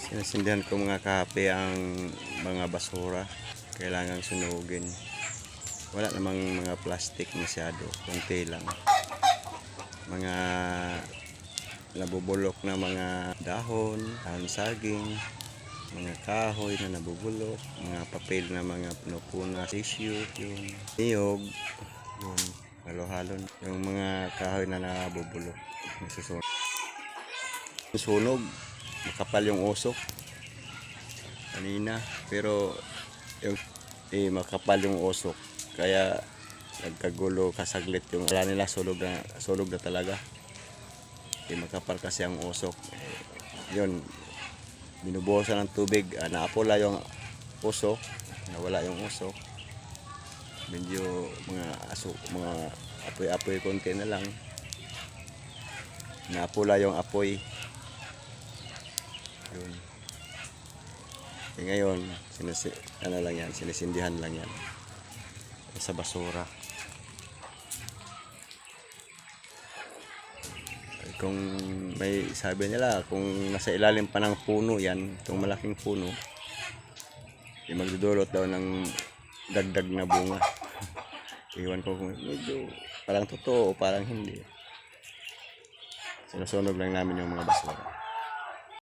Sinasindihan ko mga kape ang mga basura. Kailangang sunugin. Wala namang mga plastic masyado. Kunti lang. Mga nabubulok na mga dahon, saging, mga kahoy na nabubulok, mga papel na mga pinupuna, tissue, yung niyog, yung halo-halo, yung mga kahoy na nabubulok. Sunog, makapal yung usok kanina, pero yung makapal yung usok, kaya nagkagulo kasaglit yung wala nila, sulog na talaga. Makapal kasi ang usok, yun, binubuhusan ng tubig, naapula yung usok, nawala yung usok, medyo mga apoy-apoy konti na lang, naapula yung apoy. Yun. Ngayon, sinisindihan lang yan sa basura. Kung may sabi nila, kung nasa ilalim pa ng puno yan, itong malaking puno, magdudulot daw ng dagdag na bunga. Iwan ko kung medyo parang totoo o parang hindi. Sinusunog lang namin yung mga basura.